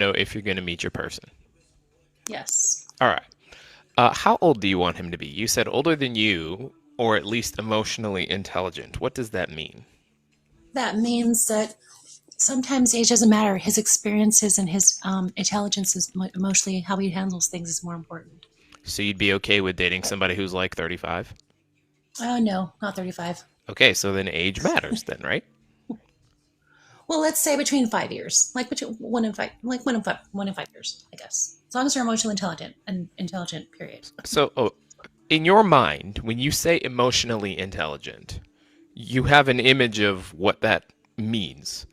know if you're going to meet your person. Yes. All right. How old do you want him to be? You said older than you, or at least emotionally intelligent. What does that mean? That means that sometimes age doesn't matter. His experiences and his intelligence is emotionally how he handles things is more important. So you'd be okay with dating somebody who's like 35? Oh, no, not 35. Okay, so then age matters then, right? Well, let's say between 5 years, like between 1 and 5, like 1 and 5 years, I guess. As long as they're emotionally intelligent and intelligent, period. So, in your mind, when you say emotionally intelligent, you have an image of what that means.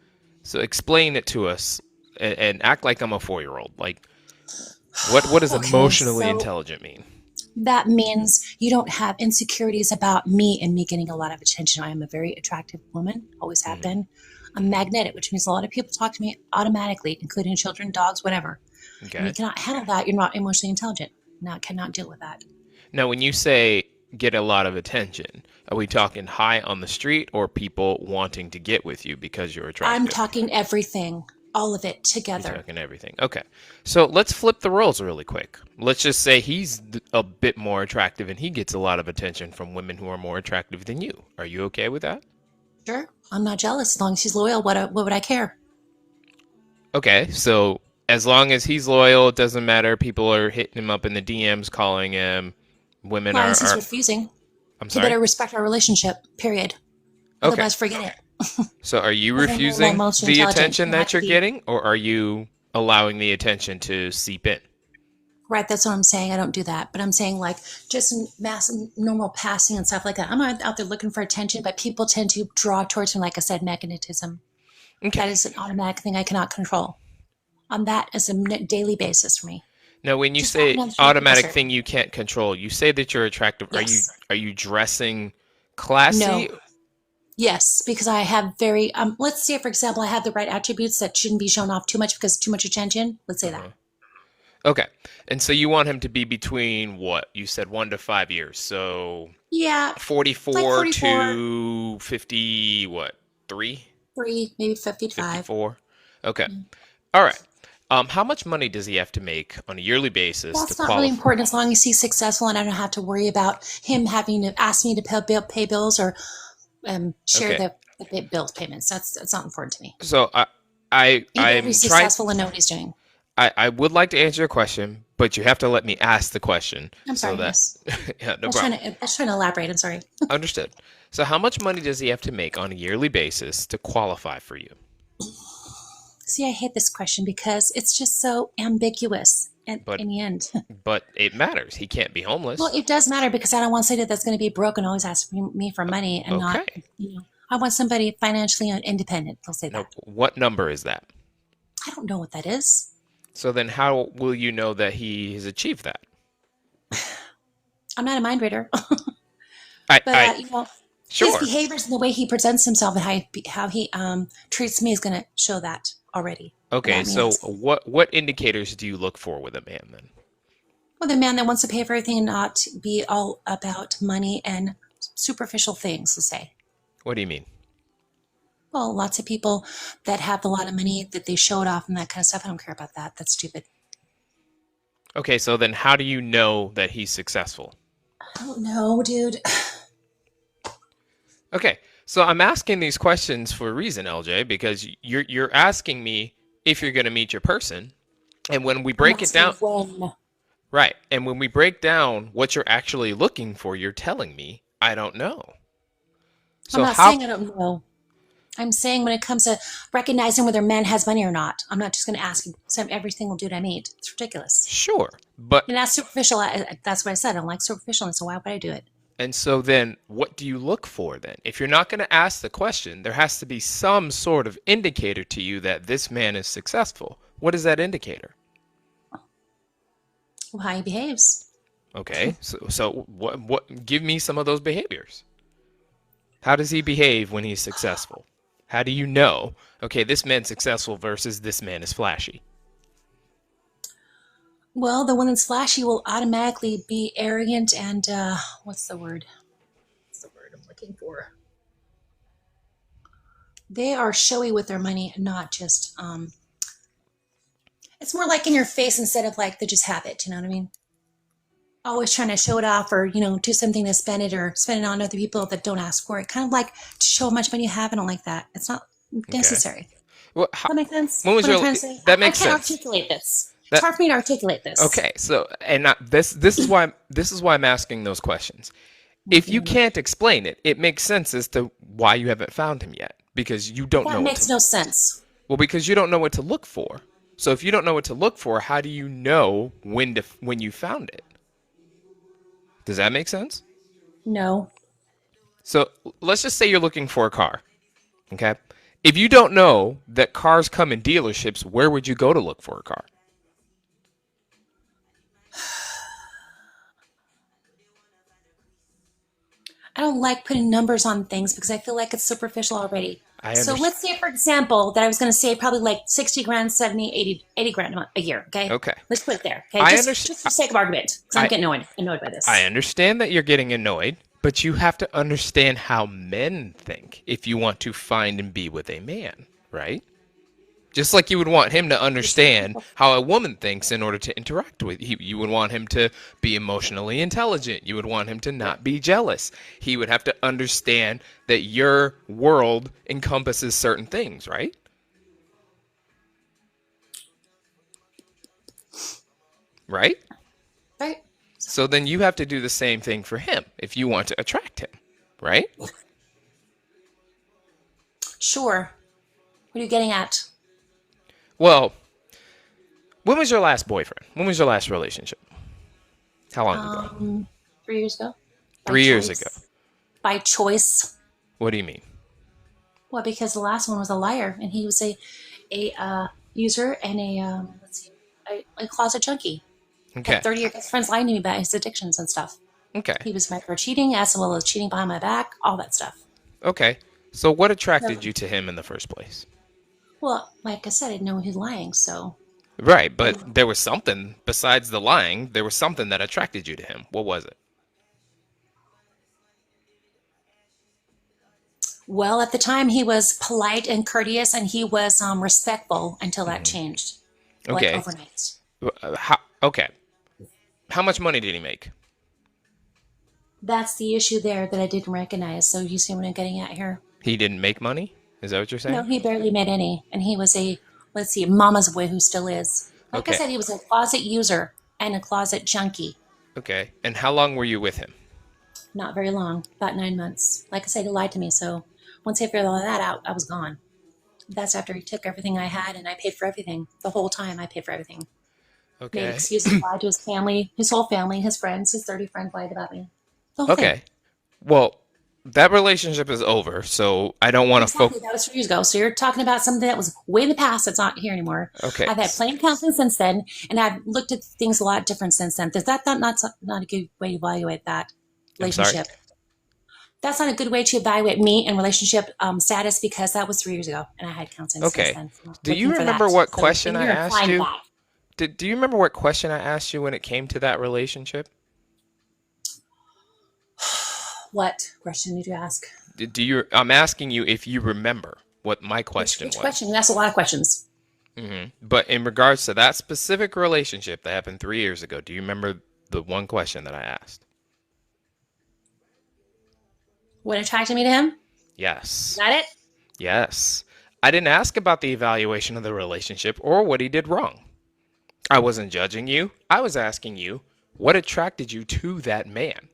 So explain it to us and act like I'm a 4-year-old. Like, what does Okay, emotionally so intelligent mean? that means you don't have insecurities about me and me getting a lot of attention. I am a very attractive woman, always have Hmm. been. I'm magnetic, which means a lot of people talk to me automatically, including children, dogs, whatever. And you Okay. cannot handle that. You're not emotionally intelligent. Now, cannot deal with that. Now, when you say get a lot of attention, are we talking high on the street or people wanting to get with you because you're I'm attractive? talking everything, all of it You're together. talking everything. Okay. So let's flip the roles really quick. Let's just say he's a bit more attractive and he gets a lot of attention from women who are more attractive than you. Are you okay with that? Sure, I'm not jealous as long as he's loyal. What would I care? Okay. So as long as he's loyal, it doesn't matter. People are hitting him up in the DMs, calling him. As Women long as he's are refusing, I'm he sorry? better respect our relationship. Period. Okay. Otherwise, forget it. So are you Because I know my refusing emotionally the intelligent. attention He had that to you're be getting or are you allowing the attention to seep in? right. That's what I'm saying. I don't do that, but I'm saying like just mass normal passing and stuff like that. I'm not out there looking for attention, but people tend to draw towards me. Like I said, magnetism. That Okay. is an automatic thing I cannot control. On that as a daily basis for me. Now, when you Just walking say down the street, people automatic stare at thing me. you can't control, you say that you're attractive. Yes. Are you dressing classy? No. Yes, because I have very let's say for example I have the right attributes that shouldn't be shown off too much because too much attention. Let's say that. Uh-huh. Okay. And so you want him to be between what? You said 1 to 5 years. So Yeah, like 44 44, to 50, what? 3? 3, maybe 55. 54? Okay. Yeah. All right. How much money does he have to make on a yearly basis to That's not really qualify? important as long as he's successful and I don't have to worry about him having to ask me to pay bills or share Okay. the bills payments. That's not important to me. So He better be I'm trying. successful and know what he's doing. I would like to answer your question, but you have to let me ask the question I'm so sorry, that yes. yeah, no I was trying problem. to elaborate. I'm sorry. Understood. So how much money does he have to make on a yearly basis to qualify for you? See, I hate this question because it's just so ambiguous But in the end. but it matters. He can't be Well, homeless. it does matter because I don't want somebody that's going to be broke and always ask me for money and not, Okay. I want somebody financially independent. They'll say Now, that. what number is that? I don't know what that is. So then how will you know that he has achieved that? I'm not a mind reader, but I his sure. behaviors and the way he presents himself and how he treats me is going to show that already. And Okay, that so means, what indicators do you look for with a man then? well, the man that wants to pay for everything and not be all about money and superficial things, let's say. What do you mean? Well, lots of people that have a lot of money that they show it off and that kind of stuff. I don't care about that. That's stupid. Okay, so then how do you know that he's successful? I don't know, dude. Okay, so I'm asking these questions for a reason, LJ, because you're asking me if you're going to meet your person, and when we I'm break it asking down, when. right, and when we break down what you're actually looking for, you're telling me I don't know. I'm So not how? saying I don't know. I'm saying when it comes to recognizing whether a man has money or not, I'm not just going to ask every single dude I meet. It's ridiculous. Sure, but And that's superficial. That's what I said. I don't like superficial, and so why would I do it? and so then what do you look for then? If you're not going to ask the question, there has to be some sort of indicator to you that this man is successful. What is that indicator? Well, how he behaves. Okay, so what give me some of those behaviors. How does he behave when he's successful? How do you know, okay, this man's successful versus this man is flashy? Well, the one that's flashy will automatically be arrogant and what's the word? What's the word I'm looking for? They are showy with their money, not just It's more like in your face instead of like they just have it. You know what I mean? Always trying to show it off or, do something to spend it or spend it on other people that don't ask for it. Kind of like to show how much money you have. I don't like that. It's not Okay. necessary. Well, how, That make sense? when was What I'm your trying to say? that I makes can't sense. articulate this. It's That hard for me to articulate this. okay. So, and not, this is why I'm asking those questions. If you Mm-mm. can't explain it, it makes sense as to why you haven't found him yet because you don't That know what makes to no sense. well because you don't know what to look for. So if you don't know what to look for, how do you know when you found it? Does that make sense? No. So let's just say you're looking for a car, okay? If you don't know that cars come in dealerships, where would you go to look for a car? I don't like putting numbers on things because I feel like it's superficial already. I So understand. let's say, for example, that I was going to say probably like 60 grand, 70, 80, 80 grand a year. Okay. Okay. Let's put it there. Okay. I Just for understand. sake of argument, because I'm I getting annoyed by I this. understand that you're getting annoyed, but you have to understand how men think if you want to find and be with a man, right? Just like you would want him to understand how a woman thinks in order to interact with you. You would want him to be emotionally intelligent. You would want him to not be jealous. He would have to understand that your world encompasses certain things, right? Right? Right. So then you have to do the same thing for him if you want to attract him, right? Sure. What are you getting at? Well, when was your last boyfriend? When was your last relationship? How long ago? 3 years ago? By 3 years ago. choice. By choice. What do you mean? Well, because the last one was a liar and he was a user and let's see, a closet junkie. Okay. Had 30 years his friends lying to me about his addictions and stuff. Okay. He was met for cheating, as well as cheating behind my back, all that stuff. Okay. So what attracted So, you to him in the first place? well, like I said, I didn't know he was lying, so Right, I but there was something besides the lying. There was something that attracted you to him. What was it? well, at the time he was polite and courteous and he was respectful until that Hmm. changed, like Okay. overnight. Okay. How much money did he make? That's the issue there that I didn't recognize. So you see what I'm getting at here? He didn't make money? Is that what you're No, saying? he barely made any. And he was let's see, mama's boy who still is. Like I Okay. said, he was a closet user and a closet junkie. Okay. And how long were you with him? Not very long, about 9 months. Like I said, he lied to me. So once I figured all that out, I was gone. That's after he took everything I had and I paid for everything. The whole time I paid for everything. Made Okay. excuses, lied to his family, his whole family, his friends, his 30 friends lied about me. The whole thing. Okay. Well, that relationship is over, so I don't want to Exactly. focus. That was 3 years ago. So you're talking about something that was way in the past that's not here anymore. Okay. I've had plain counseling since then, and I've looked at things a lot different since then. Is that not a good way to evaluate that I'm sorry. relationship? That's not a good way to evaluate me and relationship status because that was 3 years ago, and I had counseling since Okay. then. So I'm Do you looking for remember that. what So question and I you're asked implying you? that. Do you remember what question I asked you when it came to that relationship? What question did you ask? I'm asking you if you remember what my question Which was. question? You asked a lot of questions. But in regards to that specific relationship that happened 3 years ago, do you remember the one question that I asked? What attracted me to him? Is Yes. that it? Yes. I didn't ask about the evaluation of the relationship or what he did wrong. I wasn't judging you. I was asking you what attracted you to that man.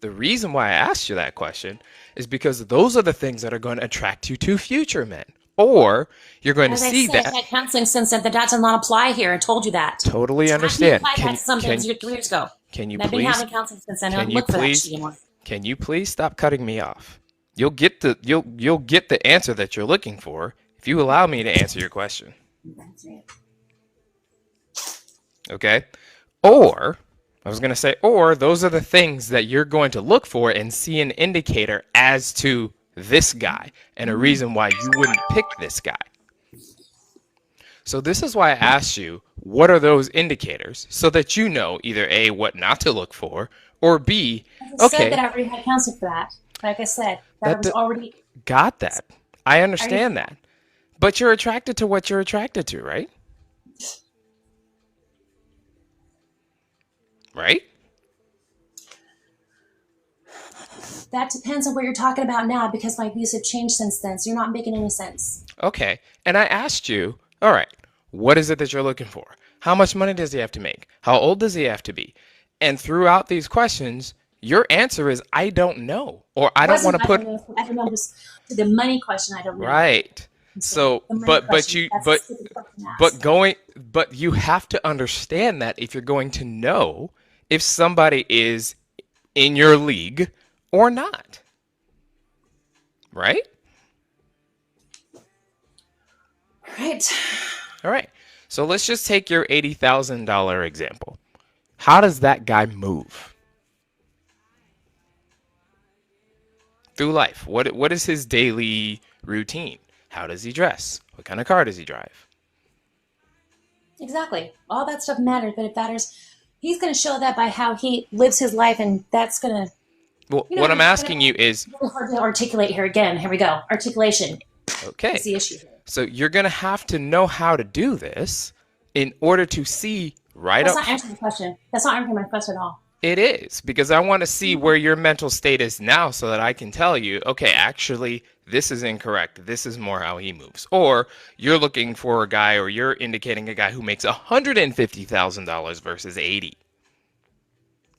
The reason why I asked you that question is because those are the things that are going to attract you to future men. Or you're going to As I see said, I've that. had counseling since then. That does not apply here. I told you that. Totally So how can you understand. apply that to something that was 3 years ago? Can you And I've been please having counseling since then. I can don't you look for that please shit anymore. can you please stop cutting me off? You'll get the answer that you're looking for if you allow me to answer your question. Okay? Or I was going to say, or those are the things that you're going to look for and see an indicator as to this guy and a reason why you wouldn't pick this guy. So this is why I asked you, what are those indicators so that you know either A, what not to look for, or B, I said that okay, I already had counseling for that. Like I said, that I that was already. got that. I I already understand that. But you're attracted to what you're attracted to, right? right? That depends on what you're talking about now because my views have changed since then. So you're not making any sense. Okay. And I asked you, all right, what is it that you're looking for? How much money does he have to make? How old does he have to be? And throughout these questions, your answer is, I don't know. Or I It don't want wasn't, to put, I don't know, was the money question. I don't know. right. So, The money question. That's a stupid question to ask. but you have to understand that if you're going to know if somebody is in your league or not. Right? Right. All right. So let's just take your $80,000 example. How does that guy move through life? What is his daily routine? How does he dress? What kind of car does he drive? Exactly. All that stuff matters, but it matters. He's going to show that by how he lives his life, and that's going to, Well, what I'm asking you is, really hard to articulate here again. Here we go. Articulation okay, is the issue here. so you're going to have to know how to do this in order to see right That's up. not answering the question. That's not answering my question at all. It is, because I want to see where your mental state is now so that I can tell you, okay, actually, this is incorrect. This is more how he moves. Or you're looking for a guy, or you're indicating a guy who makes $150,000 versus 80.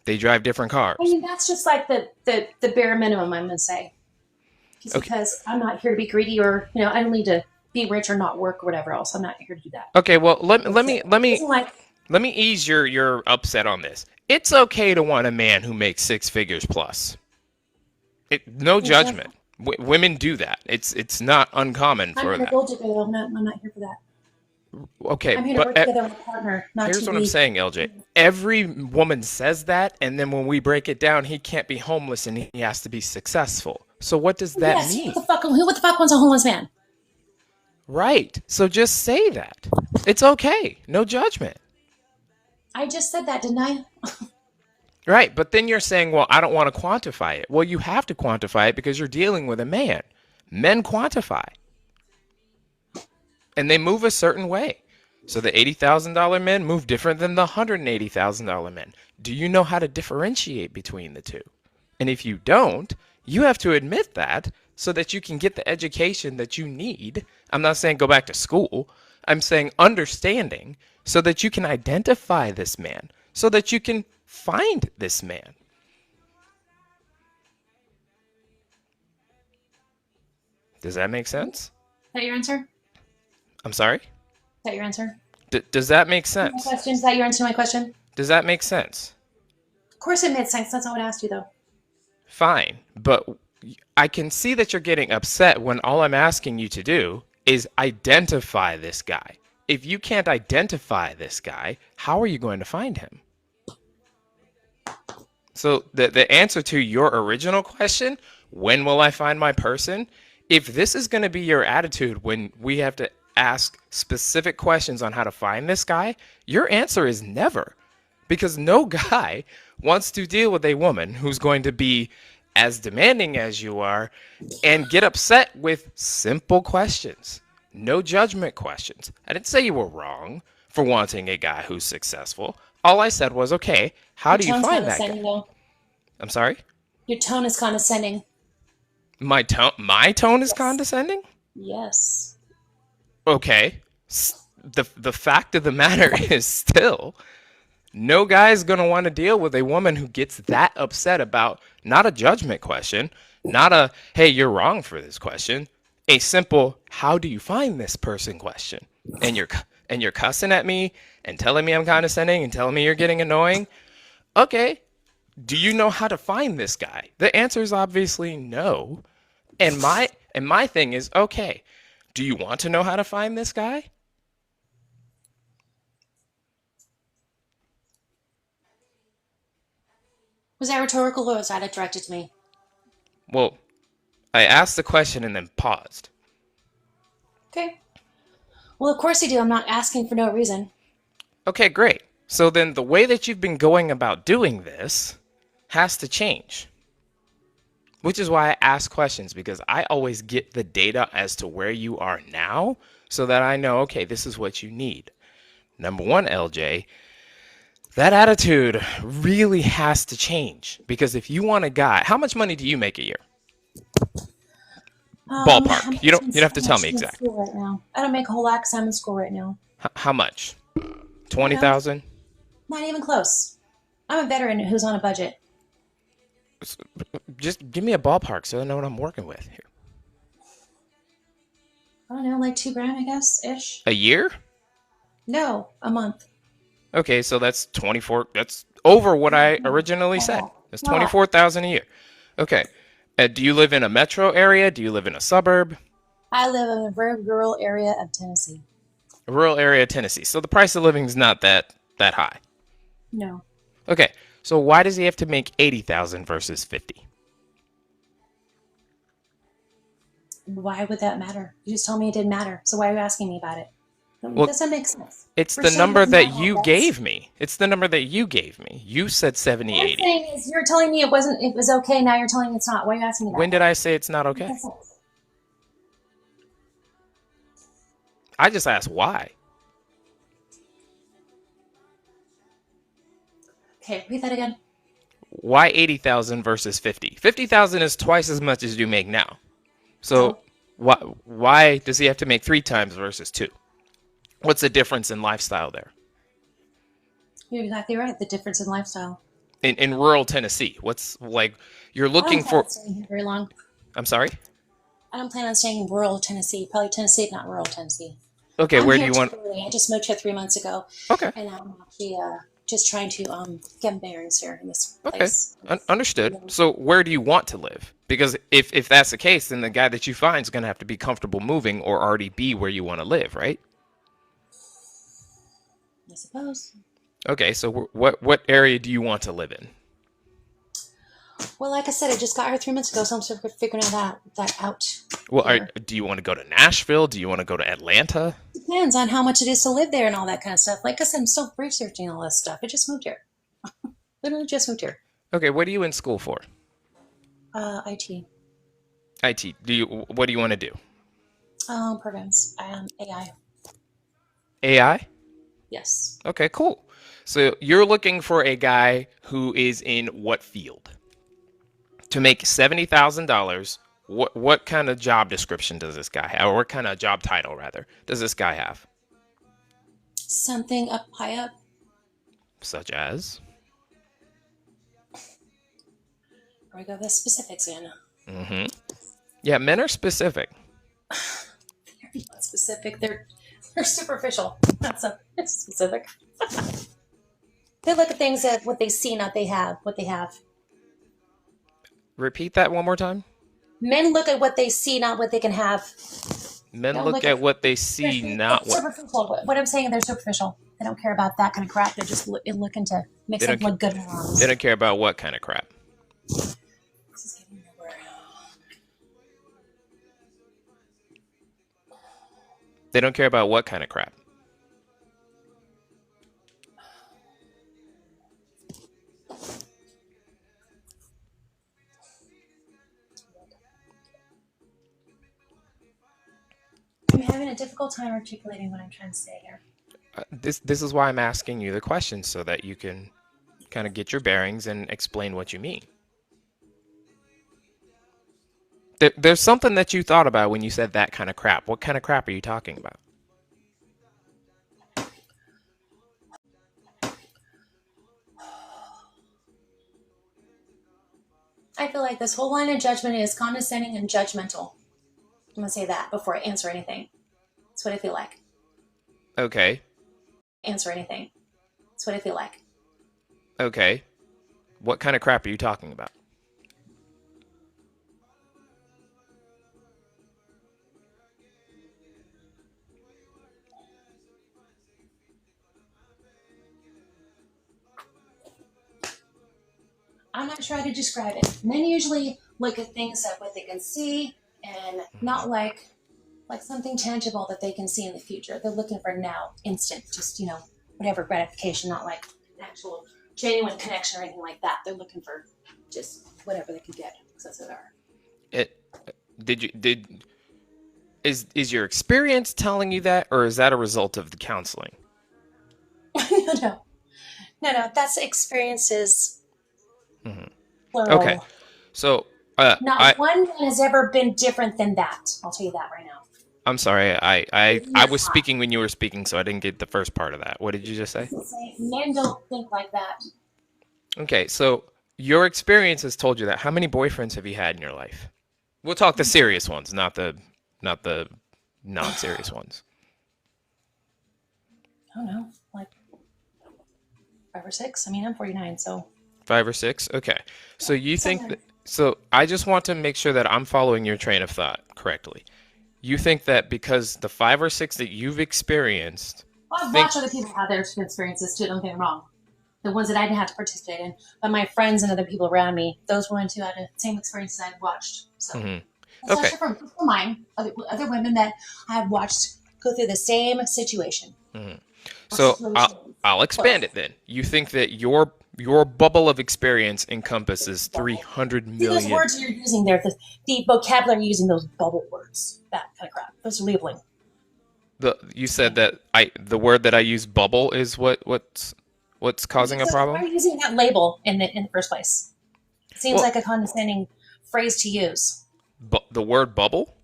They drive different cars. I mean, that's just like the bare minimum, I'm going to say. Just Okay. because I'm not here to be greedy or, I don't need to be rich or not work or whatever else. I'm not here to do that. Okay, well, let Like, me ease your upset on this. It's okay to want a man who makes six figures plus. No judgment. Women do that. It's not uncommon I'm for here to that. build together. I'm not here for that. Okay, I'm here to work but together with a partner, not here's to what be. I'm saying, LJ. Every woman says that, and then when we break it down, he can't be homeless and he has to be successful. So what does that Yes, mean? what the fuck wants a homeless man? Right. So just say that. It's okay. No judgment. I just said that, didn't I? Right, but then you're saying, well, I don't want to quantify it. Well, you have to quantify it because you're dealing with a man. Men quantify. And they move a certain way. So the $80,000 men move different than the $180,000 men. Do you know how to differentiate between the two? And if you don't, you have to admit that so that you can get the education that you need. I'm not saying go back to school. I'm saying understanding so that you can identify this man, so that you can find this man. Does that make sense? Is that your answer? I'm sorry? Is that your answer? Does that make My sense? question? Is that your answer to my question? Does that make sense? Of course it made sense. That's not what I asked you, though. Fine, but I can see that you're getting upset when all I'm asking you to do is identify this guy. If you can't identify this guy, how are you going to find him? So the answer to your original question, when will I find my person? If this is going to be your attitude when we have to ask specific questions on how to find this guy, your answer is never. Because no guy wants to deal with a woman who's going to be as demanding as you are and get upset with simple questions. No judgment questions. I didn't say you were wrong for wanting a guy who's successful. All I said was, okay, how do you find that guy? Though. I'm sorry? Your tone is condescending. My tone is condescending? Yes. Okay. The fact of the matter is still, no guy's going to want to deal with a woman who gets that upset about not a judgment question, not a, hey, you're wrong for this question, a simple, how do you find this person question. And you're cussing at me and telling me I'm condescending and telling me you're getting annoying. Okay. Do you know how to find this guy? The answer is obviously no. And my thing is, okay, do you want to know how to find this guy? Was that rhetorical or was that directed to me? Well, I asked the question and then paused. Okay. Well, of course you do. I'm not asking for no reason. Okay, great. So then the way that you've been going about doing this has to change. Which is why I ask questions, because I always get the data as to where you are now so that I know, okay, this is what you need. Number one, LJ, That attitude really has to change because if you want a guy, how much money do you make a year? How Ballpark. much, You don't have to I'm tell me actually in exact. school right now. I don't make a whole lot because I'm in school right now. How much? I don't know. 20,000? Not even close. I'm a veteran who's on a budget. Just give me a ballpark so I know what I'm working with here. I don't know, like 2 grand, I guess, ish. A year? No, a month. Okay, so that's 24. That's over what No, I no, originally not said. that. That's Not that. 24,000 a year. Okay. Do you live in a metro area? Do you live in a suburb? I live in a very rural area of Tennessee. A rural area of Tennessee. So the price of living is not that high. No. Okay. So why does he have to make 80,000 versus 50? Why would that matter? You just told me it didn't matter. So why are you asking me about it? Well, Doesn't make sense. it's We're the starting number with that normal, you that's gave me. It's the number that you gave me. You said 70, what I'm 80. saying is you're telling me it was okay, now you're telling me it's not. Why are you asking me When that? did I say it's not okay? I just asked why. Okay, read that again. Why 80,000 versus 50? 50,000 is twice as much as you make now. So So why does he have to make 3 times versus 2? What's the difference in lifestyle there? you're exactly right. The difference in lifestyle. In rural Tennessee, what's like you're I don't looking plan for? on staying here very long. I'm sorry. I don't plan on staying in rural Tennessee. Probably Tennessee, if not rural Tennessee. Okay, I'm where do here you want? temporarily. I just moved here 3 months ago, Okay, and I'm actually just trying to get my bearings here in this okay, place. understood. So where do you want to live? Because if that's the case, then the guy that you find is going to have to be comfortable moving or already be where you want to live, right? I suppose. Okay, so what area do you want to live in? Well, like I said, I just got here 3 months ago, so I'm sort of figuring that out Well, here. do you want to go to Nashville? Do you want to go to Atlanta? Depends on how much it is to live there and all that kind of stuff. Like I said, I'm still researching all this stuff. I just moved here. Literally just moved here. Okay, what are you in school for? IT. IT. What do you want to do? Programs. AI. AI? Yes. Okay, cool. So you're looking for a guy who is in what field? To make $70,000, what kind of job description does this guy have? Or what kind of job title rather does this guy have? Something up high up. Such as? Here we go. The specifics in. Mm-hmm. Yeah, men are specific. They're not specific. They're superficial. Not so specific. They look at things at what they see, not what they have. Repeat that one more time. Men look at what they see, not what they can have. Men Don't look at what they see, not it's what superficial. What I'm saying, they're superficial. They don't care about that kind of crap. They're just looking to make they don't. something look good in their eyes. They don't care about what kind of crap. This is getting nowhere. They don't care about what kind of crap. I'm having a difficult time articulating what I'm trying to say here. This is why I'm asking you the questions so that you can kind of get your bearings and explain what you mean. There's something that you thought about when you said that kind of crap. What kind of crap are you talking about? I feel like this whole line of judgment is condescending and judgmental. I'm going to say that before I answer anything. That's what I feel like. Okay. Answer anything. That's what I feel like. Okay. What kind of crap are you talking about? I'm not sure how to describe it. Men usually look at things at what they can see and not like something tangible that they can see in the future. They're looking for now, instant, just, whatever gratification, not like an actual genuine connection or anything like that. They're looking for just whatever they can get, because that's what they are. Is your experience telling you that, or is that a result of the counseling? No. No, that's experiences, Okay. plural. So, Not one that has ever been different than that. I'll tell you that right now. I'm sorry. It's I was not. speaking when you were speaking, so I didn't get the first part of that. What did you just say? Men don't think like that. Okay, so your experience has told you that. How many boyfriends have you had in your life? We'll talk the serious ones, not the non-serious ones. I don't know, like 5 or 6. I mean, I'm 49, so 5 or 6? Okay. So you think that, sometimes. so I just want to make sure that I'm following your train of thought correctly. You think that because the 5 or 6 that you've experienced, I've think watched other people have their experiences too. Don't get me wrong. The ones that I didn't have to participate in, but my friends and other people around me, those ones who had the same experiences I've watched. So mhm. that's not Okay. true for mine. Other women that I have watched go through the same situation or So situations. I'll expand Close. it then. You think that your bubble of experience encompasses Bubble. 300 See those million. words you're using there, the vocabulary you're using, those bubble words, that kind of crap. Those are labeling. The you said that I the word that I use bubble is what's causing a So why problem? are you using that label in the first place? It seems Well, like a condescending phrase to use. the word bubble?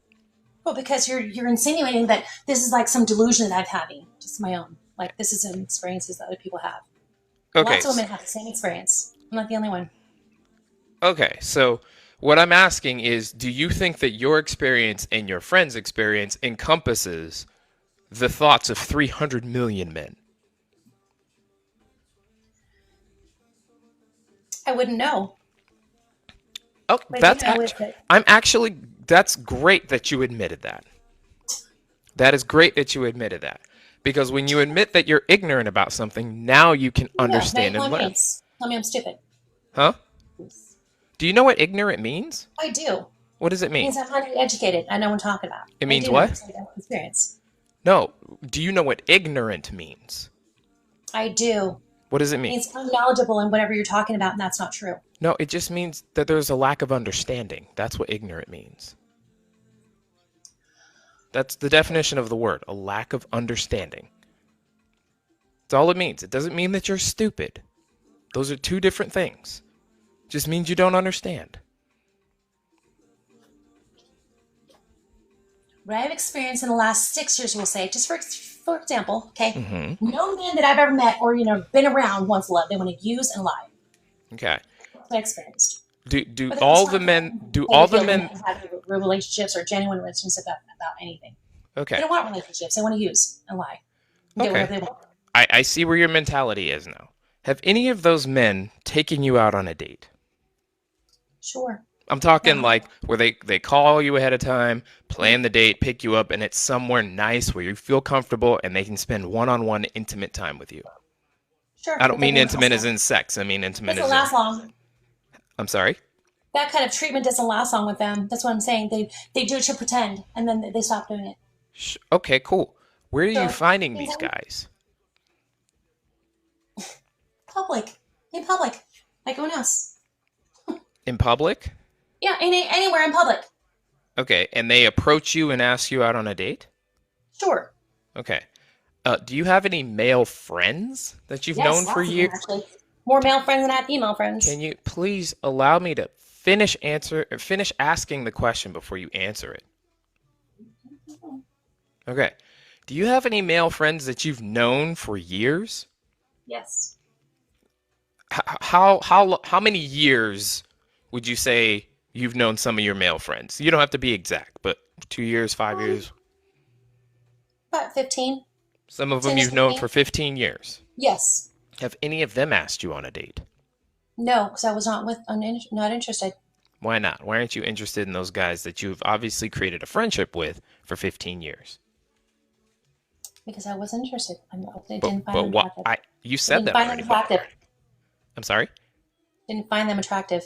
Well, because you're insinuating that this is like some delusion that I'm having, just my own. Like this is an experiences that other people have. Okay. Lots of women have the same experience. I'm not the only one. Okay. So what I'm asking is, do you think that your experience and your friend's experience encompasses the thoughts of 300 million men? I wouldn't know. Oh, What I do know is that that's great that you admitted that. That is great that you admitted that. Because when you admit that you're ignorant about something, now you can no. Now you understand call and me learn. names. Tell me I'm stupid. Huh? Do you know what ignorant means? I do. What does it It mean? means I'm uneducated. I know what I'm talking about. It I means do know what? because I have experience. No. Do you know what ignorant means? I do. What does it It mean? means unknowledgeable in whatever you're talking about, and that's not true. No, it just means that there's a lack of understanding. That's what ignorant means. That's the definition of the word, a lack of understanding. That's all it means. It doesn't mean that you're stupid. Those are two different things. It just means you don't understand. What I've experienced in the last 6 years, we'll say, just for example, okay, no man that I've ever met or been around wants love. They want to use and lie. Okay. That's what I experienced. Do But all the men do they all the feel men have relationships or genuine relationships about anything. They Okay. don't want relationships. They want to use and lie and get Okay. whatever they want. I see where your mentality is now. Have any of those men taken you out on a date? Sure. I'm talking Now, like where they call you ahead of time, plan the date, pick you up, and it's somewhere nice where you feel comfortable and they can spend one-on-one intimate time with you. sure, I don't but that mean doesn't last intimate as long. in sex. I mean intimate Doesn't as in. last long. I'm sorry? That kind of treatment doesn't last long with them. That's what I'm saying. They do it to pretend, and then they stop doing it. Okay, cool. Where are you So, finding these anytime, guys? public, in public, like everyone else. In public? Yeah, anywhere in public. Okay, and they approach you and ask you out on a date? Sure. Okay. Do you have any male friends that you've known Yes, for lots of them years? actually. More male friends than I have female Can friends. you please allow me to finish asking the question before you answer it? Okay. Do you have any male friends that you've known for years? Yes. How many years would you say you've known some of your male friends? You don't have to be exact, but 2 years, 5 years. About 15. Some of them 10 to you've known 15. for 15 years. Yes. Have any of them asked you on a date? No, because I was not interested. Why not? Why aren't you interested in those guys that you've obviously created a friendship with for 15 years? Because I wasn't interested. I didn't But find them what attractive. I you I said didn't that find them already, but attractive. I'm sorry. Didn't find them attractive.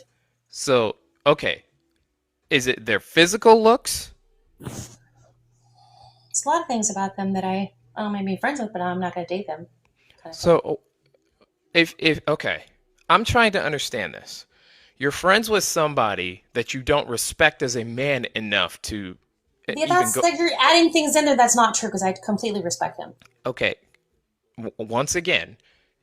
So, okay. Is it their physical looks? There's a lot of things about them that I don't mind being friends with, but I'm not going to date them. Kind of thing. So, if okay, I'm trying to understand this. You're friends with somebody that you don't respect as a man enough to Yeah, even that's go. like you're adding things in there that's not true because I completely respect them. Okay, once again,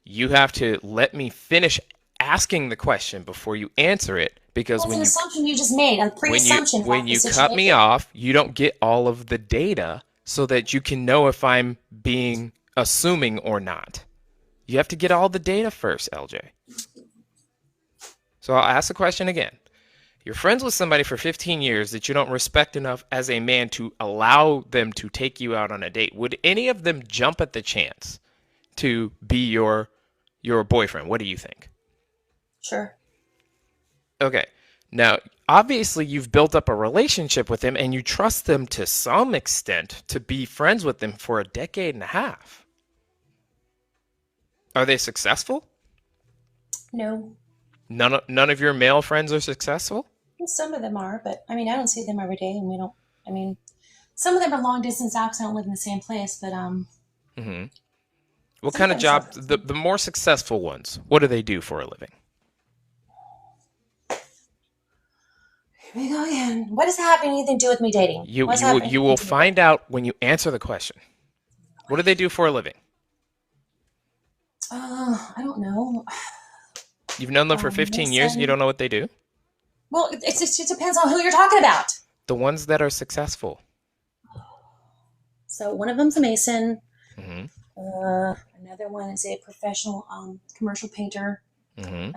you have to let me finish asking the question before you answer it, because That's an assumption you just made, a pre-assumption when about the you cut me situation. off, you don't get all of the data so that you can know if I'm being assuming or not. You have to get all the data first, LJ. So I'll ask the question again. You're friends with somebody for 15 years that you don't respect enough as a man to allow them to take you out on a date. Would any of them jump at the chance to be your boyfriend? What do you think? Sure. Okay. Now, obviously, you've built up a relationship with them and you trust them to some extent to be friends with them for a decade and a half. Are they successful? No. None of your male friends are successful? Some of them are, but I mean, I don't see them every day, and we don't. I mean, some of them are long distance out 'cause I don't live in the same place, but Hmm. What some of kind of them are. job? The more successful ones, what do they do for a living? Here we go again. What does that have anything to do with me dating? What's happening You will to me dating? find out when you answer the question. What do they do for a living? I don't know. You've known them for 15 years and you Mason. don't know what they do? Well, it depends on who you're talking about. The ones that are successful. So one of them's a mason. Hmm. Another one is a professional commercial painter. Hmm.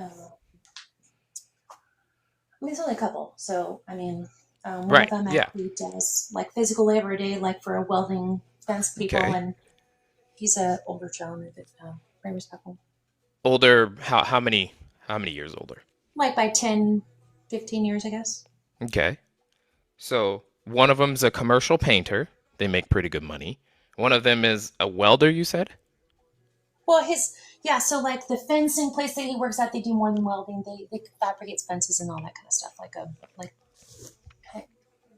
I mean, it's only a couple. So, I mean, one of Right. them Yeah. actually does like physical labor every day, like for welding fence people, Okay. and he's a older gentleman, but very respectful. Older? How many years older? Like by 10, 15 years, I guess. Okay. So one of them's a commercial painter. They make pretty good money. One of them is a welder, you said? Well, yeah. So like the fencing place that he works at, they do more than welding. They fabricate fences and all that kind of stuff. Like hey,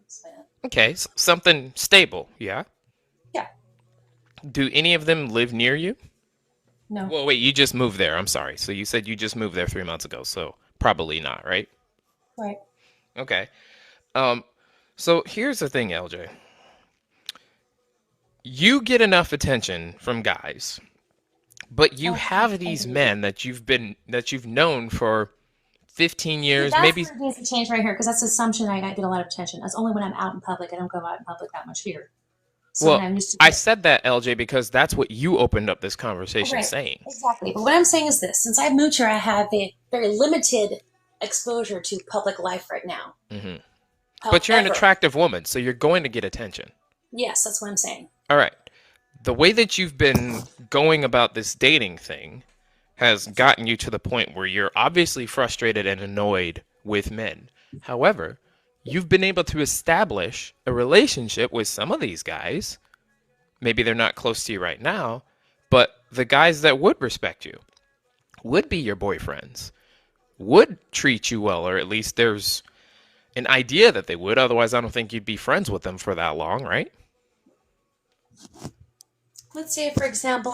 explain it. Okay. Something stable. Yeah. Yeah. Do any of them live near you? No. Well, wait, you just moved there. I'm sorry. So you said you just moved there 3 months ago. So probably not, right? Right. Okay. Um, so here's the thing, LJ. You get enough attention from guys, but you Oh, have I these do. men that you've known for 15 See, years, that's maybe. where it needs to change right here because that's the assumption I get a lot of attention. That's only when I'm out in public. I don't go out in public that much here. So when Well, I'm used to I get said that, LJ, because that's what you opened up this oh, conversation right, saying. exactly. But what I'm saying is this: since I've moved here, I have a very limited exposure to public life right now. Hmm. But you're an However, attractive woman, so you're going to get attention. yes, that's what I'm saying. All right. The way that you've been going about this dating thing has gotten you to the point where you're obviously frustrated and annoyed with men. However, you've been able to establish a relationship with some of these guys. Maybe they're not close to you right now, but the guys that would respect you, would be your boyfriends, would treat you well, or at least there's an idea that they would. Otherwise, I don't think you'd be friends with them for that long, right? Let's say, for example,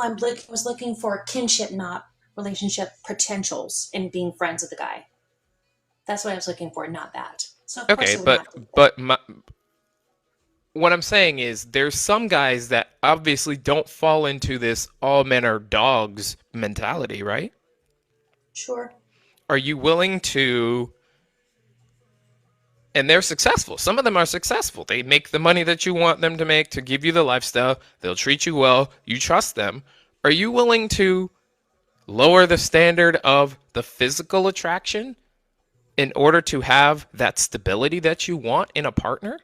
was looking for kinship, not relationship potentials in being friends with the guy. That's what I was looking for, not that. So of course Okay, it would not be that. but what I'm saying is there's some guys that obviously don't fall into this all men are dogs mentality, right? Sure. Are you willing to, and they're successful. Some of them are successful. They make the money that you want them to make to give you the lifestyle. They'll treat you well. You trust them. Are you willing to lower the standard of the physical attraction in order to have that stability that you want in a partner?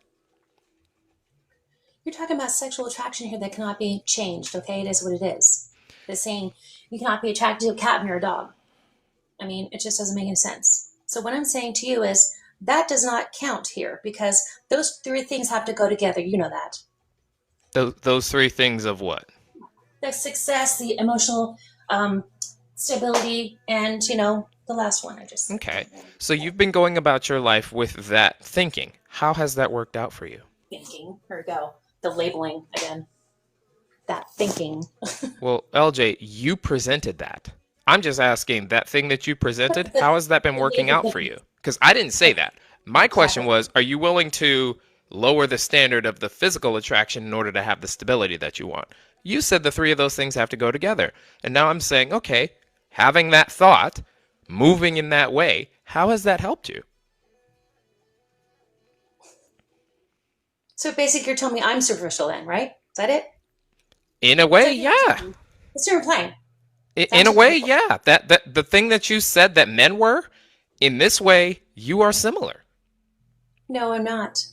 You're talking about sexual attraction here that cannot be changed, okay? It is what it is. It's saying you cannot be attracted to a cat or a dog. I mean, it just doesn't make any sense. So what I'm saying to you is that does not count here because those three things have to go together. You know that. Those three things of what? The success, the emotional stability, and, the last one I just said. Okay. So you've been going about your life with that thinking. How has that worked out for you? Thinking. Here we go. The labeling again. That thinking. Well, LJ, you presented that. I'm just asking that thing that you presented, the, how has that been the working out for labeling. you? Because I didn't say that. My question Exactly. was, are you willing to lower the standard of the physical attraction in order to have the stability that you want? You said the three of those things have to go together. And now I'm saying, okay, having that thought, moving in that way, how has that helped you? So basically, you're telling me I'm superficial then, right? Is that it? In a So way, if you're yeah. telling me, it's you're implying. I'm In a way, superficial. yeah. That the thing that you said that men were, in this way, you are similar. No, I'm not.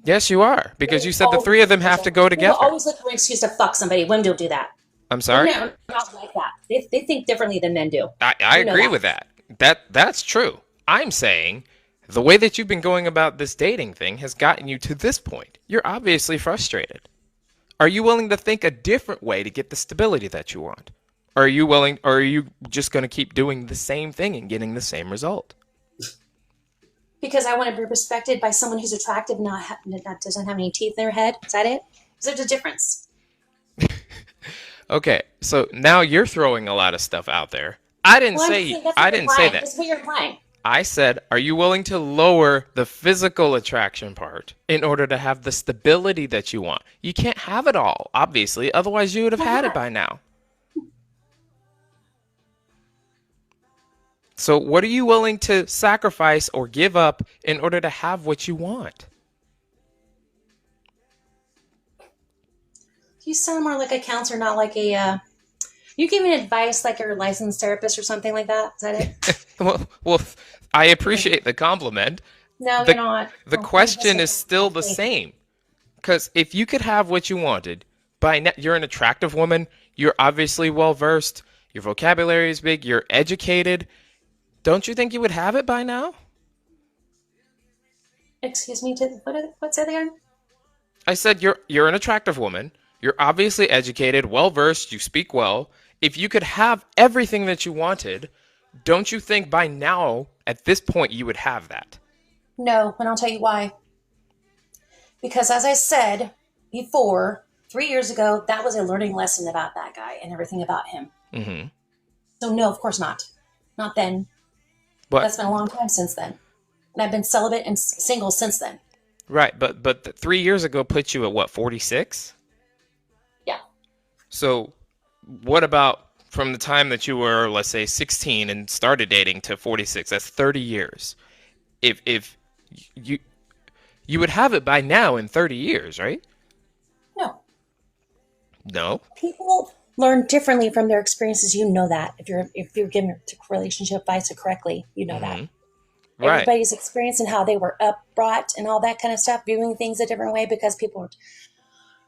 Yes, you are, because you Women said the three always of them have to superficial. go People together. always look for an excuse to fuck somebody. Women don't do that. I'm Women sorry. are not like that. They think differently than men do. I You know agree that. with that. That's true. I'm saying the way that you've been going about this dating thing has gotten you to this point. You're obviously frustrated. Are you willing to think a different way to get the stability that you want? Or are you just going to keep doing the same thing and getting the same result? Because I want to be respected by someone who's attractive, not doesn't have any teeth in their head. Is that it? Is there a difference? Okay, so now you're throwing a lot of stuff out there. Well, I'm just saying that's what I you're didn't say implying. that. That's what you're implying. I said, are you willing to lower the physical attraction part in order to have the stability that you want? You can't have it all, obviously, otherwise you would have Why had it not? by now. So what are you willing to sacrifice or give up in order to have what you want? You sound more like a counselor, not like a. You giving advice like you're a licensed therapist or something like that. Is that it? Well, I appreciate the compliment. No, you're The not. the Oh, you're just question is still the actually. same. Because if you could have what you wanted, you're an attractive woman, you're obviously well versed, your vocabulary is big, you're educated. Don't you think you would have it by now? Excuse me. What's that again? I said you're an attractive woman. You're obviously educated, well versed, you speak well. If you could have everything that you wanted, don't you think by now, at this point, you would have that? No, and I'll tell you why. Because as I said before, 3 years ago, that was a learning lesson about that guy and everything about him. Mm-hmm. So no, of course not. Not then. But That's been a long time since then. And I've been celibate and single since then. right, but 3 years ago put you at what, 46? Yeah. So what about from the time that you were, let's say, 16 and started dating to 46? That's 30 years. If you you would have it by now in 30 years, right? No. No. People learn differently from their experiences. You know that. If you're given relationship advice correctly, you know that. Mm-hmm. Right. Everybody's experience and how they were up brought and all that kind of stuff, viewing things a different way because people were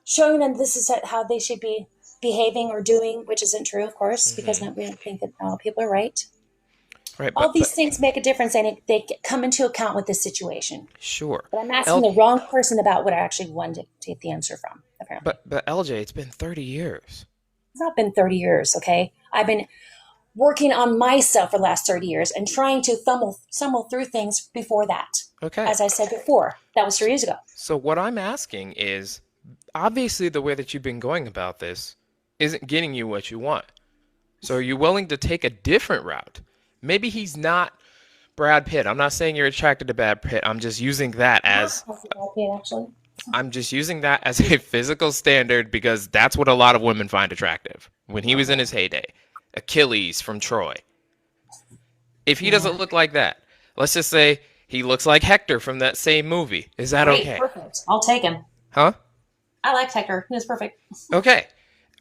showing them this is how they should be behaving or doing, which isn't true, of course, because Mm-hmm. not, we don't think that all people are right. Right, All these things make a difference and they come into account with this situation. sure. But I'm asking L the wrong person about what I actually wanted to get the answer from, apparently. but LJ, it's been 30 years. It's not been 30 years, okay? I've been working on myself for the last 30 years and trying to stumble through things before that. Okay. As I said before, that was 3 years ago. So what I'm asking is, obviously the way that you've been going about this isn't getting you what you want. So are you willing to take a different route? Maybe he's not Brad Pitt. I'm not saying you're attracted to Brad Pitt. Actually. I'm just using that as a physical standard because that's what a lot of women find attractive. When he was in his heyday, Achilles from Troy. If he Yeah. doesn't look like that, let's just say he looks like Hector from that same movie. Is that Great, okay? perfect. I'll take him. Huh? I like Hector. He's perfect. Okay.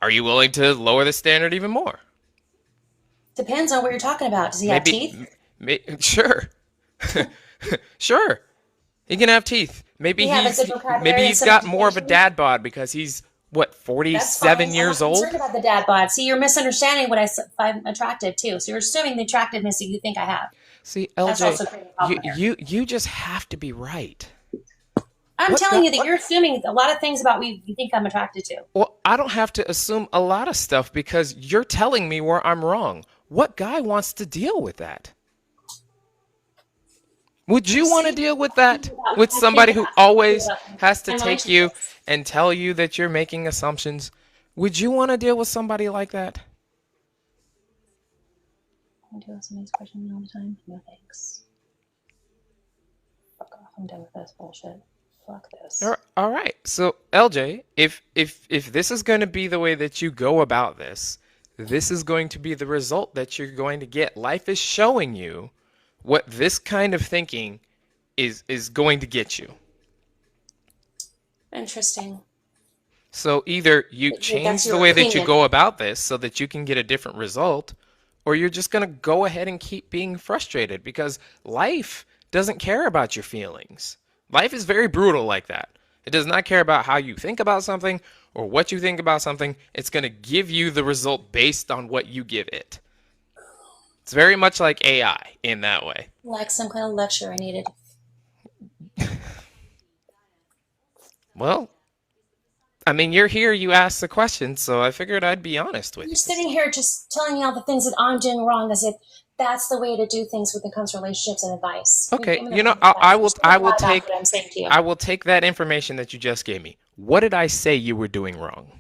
Are you willing to lower the standard even more? Depends on what you're talking about. Does he have teeth? Sure. Sure. He can have teeth. He have a good vocabulary Maybe and he's got some more of a education? dad bod because he's what, That's 47 fine. years I'm not old? concerned about the dad bod. See, you're misunderstanding what find attractive too. So you're assuming the attractiveness that you think I have. See, That's LJ, also creating a problem here. you just have to be right. I'm What telling guy- you that you're assuming a lot of things about me you think I'm attracted to. Well, I don't have to assume a lot of stuff because you're telling me where I'm wrong. What guy wants to deal with that? Would you want to See, deal with that? about With what I somebody think who about always has to and take you relationships. and tell you that you're making assumptions? Would you want to deal with somebody like that? I do somebody's questioning me all the time. No thanks. Fuck off. I'm done with this bullshit. Fuck this. All right. So, LJ, if this is going to be the way that you go about this, this is going to be the result that you're going to get. Life is showing you what this kind of thinking is going to get you. Interesting. So either you That's change the your way that you opinion. go about this so that you can get a different result, or you're just going to go ahead and keep being frustrated because life doesn't care about your feelings. Life is very brutal like that. It does not care about how you think about something or what you think about something. It's going to give you the result based on what you give it. It's very much like AI in that way. Like some kind of lecture I needed. Well, I mean, you're here, you asked the question, so I figured I'd be honest with You're you. sitting here just telling me all the things that I'm doing wrong as if that's the way to do things when it comes to relationships and advice. You're Okay, giving the you know, wrong advice. You're I saying a will lot about take what I'm saying to you. I will take that information that you just gave me. What did I say you were doing wrong?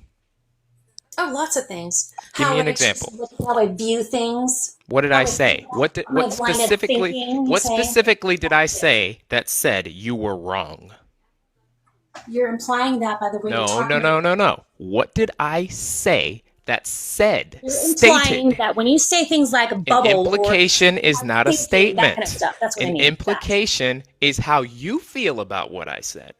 Oh, lots of things. Give me How an I example. choose, how I view things. What did How I I think say? about my What line of specifically thinking, you what say. specifically did I say that said you were wrong? You're implying that by the way you're No, no, talking no, about no, me. no. What did I say that said, You're implying stated? that when you say things like An bubble or implication is I'm not a thinking, that kind of statement. stuff. That's what I An mean. That. implication is how you feel about what I said.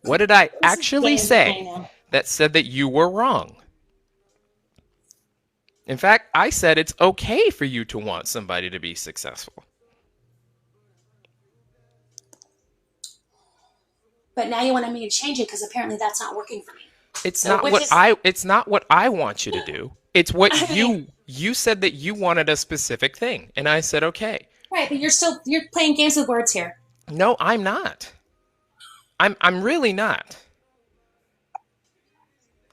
What did I This is actually getting annoying say now. that said that you were wrong? In fact, I said it's okay for you to want somebody to be successful. But now you want me to change it because apparently that's not working for me. It's So not which what is, I want you to do. It's what I mean, you said that you wanted a specific thing, and I said okay. right? But you're playing games with words here. No, I'm not. I'm really not.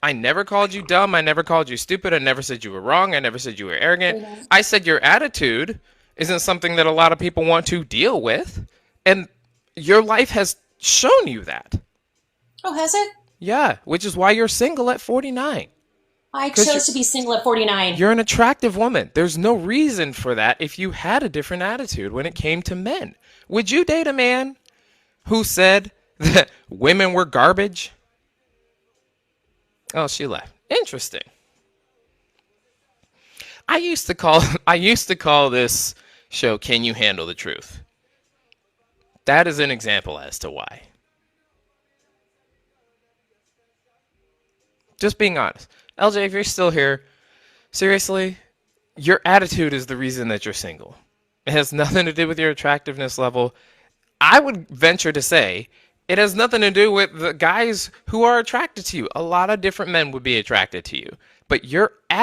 I never called you dumb. I never called you stupid. I never said you were wrong. I never said you were arrogant. Freedom. I said your attitude isn't something that a lot of people want to deal with, and your life has shown you that. Oh, has it? Yeah, which is why you're single at 49. I Because chose to be single at 49. you're an attractive woman. There's no reason for that if you had a different attitude when it came to men. Would you date a man who said that women were garbage? Oh, she left. Interesting. I used to call this show Can You Handle the Truth? That is an example as to why. Just being honest. LJ, if you're still here, seriously, your attitude is the reason that you're single. It has nothing to do with your attractiveness level. I would venture to say it has nothing to do with the guys who are attracted to you. A lot of different men would be attracted to you. But your